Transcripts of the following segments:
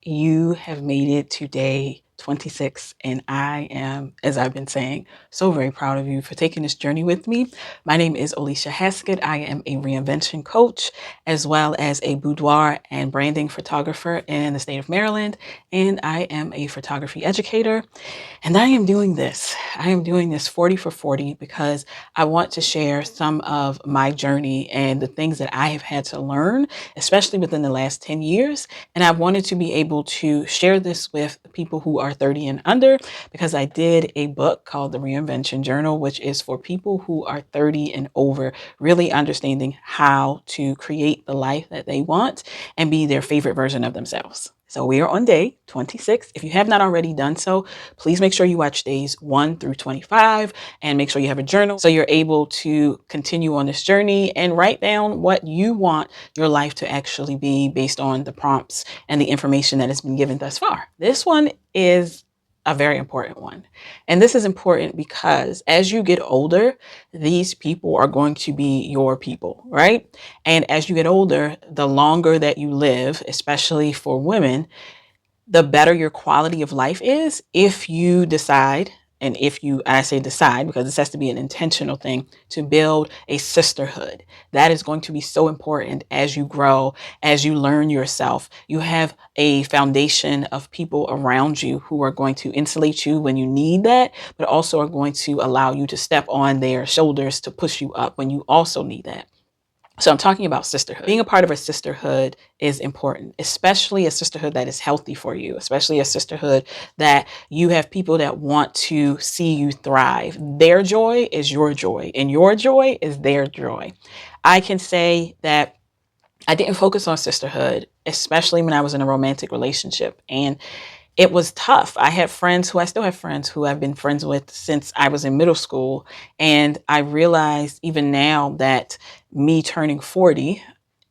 You have made it to day 26, and I am, as I've been saying, so very proud of you for taking this journey with me. My name is Alicia Haskett. I am a reinvention coach, as well as a boudoir and branding photographer in the state of Maryland, and I am a photography educator. And I am doing this. I am doing this 40 for 40 because I want to share some of my journey and the things that I have had to learn, especially within the last 10 years. And I wanted to be able to share this with people who are 30 and under because I did a book called The Reinvention Journal, which is for people who are 30 and over, really understanding how to create the life that they want and be their favorite version of themselves. So we are on day 26. If you have not already done so, please make sure you watch days 1 through 25 and make sure you have a journal so you're able to continue on this journey and write down what you want your life to actually be based on the prompts and the information that has been given thus far. This one is a very important one. And this is important because as you get older, these people are going to be your people, right? And as you get older, the longer that you live, especially for women, the better your quality of life is if you decide, and I say decide because this has to be an intentional thing, to build a sisterhood. That is going to be so important as you grow, as you learn yourself. You have a foundation of people around you who are going to insulate you when you need that, but also are going to allow you to step on their shoulders to push you up when you also need that. So I'm talking about sisterhood. Being a part of a sisterhood is important, especially a sisterhood that is healthy for you, especially a sisterhood that you have people that want to see you thrive. Their joy is your joy, and your joy is their joy. I can say that I didn't focus on sisterhood, especially when I was in a romantic relationship. And it was tough. I had friends who I still have friends who I've been friends with since I was in middle school. And I realized even now that me turning 40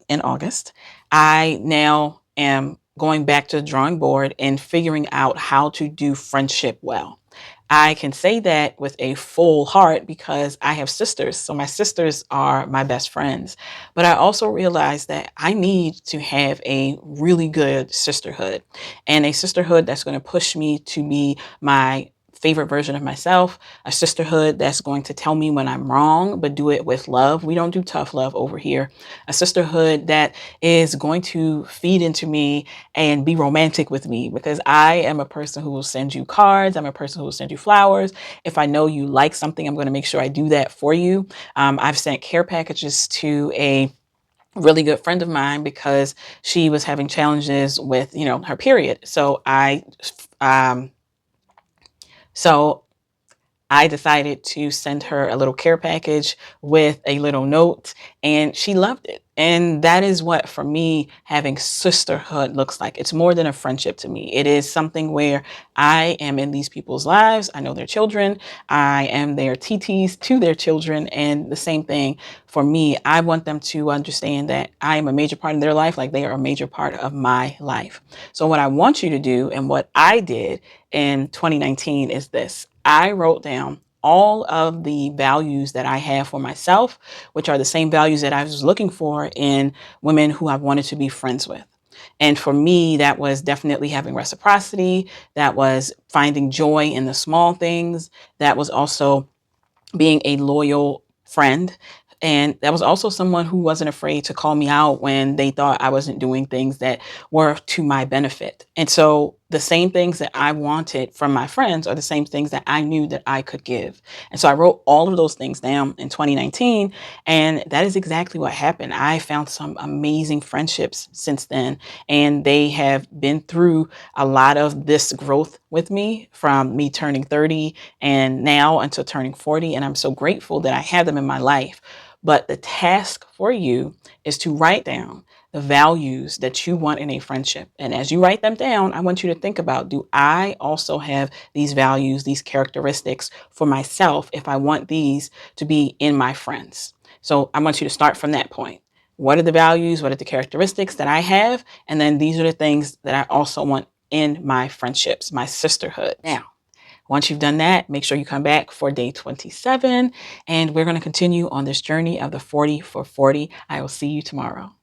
in August, I now am going back to the drawing board and figuring out how to do friendship well. I can say that with a full heart because I have sisters. So my sisters are my best friends. But I also realized that I need to have a really good sisterhood and a sisterhood that's going to push me to be my favorite version of myself, a sisterhood that's going to tell me when I'm wrong, but do it with love. We don't do tough love over here. A sisterhood that is going to feed into me and be romantic with me because I am a person who will send you cards. I'm a person who will send you flowers. If I know you like something, I'm going to make sure I do that for you. I've sent care packages to a really good friend of mine because she was having challenges with, her period. Um, so I decided to send her a little care package with a little note, and she loved it. And that is what, for me, having sisterhood looks like. It's more than a friendship to me. It is something where I am in these people's lives. I know their children. I am their TTs to their children. And the same thing for me. I want them to understand that I am a major part of their life, like they are a major part of my life. So what I want you to do, and what I did in 2019, is this. I wrote down all of the values that I have for myself, which are the same values that I was looking for in women who I wanted to be friends with. And for me, that was definitely having reciprocity. That was finding joy in the small things. That was also being a loyal friend. And that was also someone who wasn't afraid to call me out when they thought I wasn't doing things that were to my benefit. And so the same things that I wanted from my friends are the same things that I knew that I could give. And so I wrote all of those things down in 2019. And that is exactly what happened. I found some amazing friendships since then. And they have been through a lot of this growth with me from me turning 30 and now until turning 40. And I'm so grateful that I have them in my life. But the task for you is to write down the values that you want in a friendship. And as you write them down, I want you to think about, do I also have these values, these characteristics for myself if I want these to be in my friends? So I want you to start from that point. What are the values? What are the characteristics that I have? And then these are the things that I also want in my friendships, my sisterhood. Now, once you've done that, make sure you come back for day 27, and we're going to continue on this journey of the 40 for 40. I will see you tomorrow.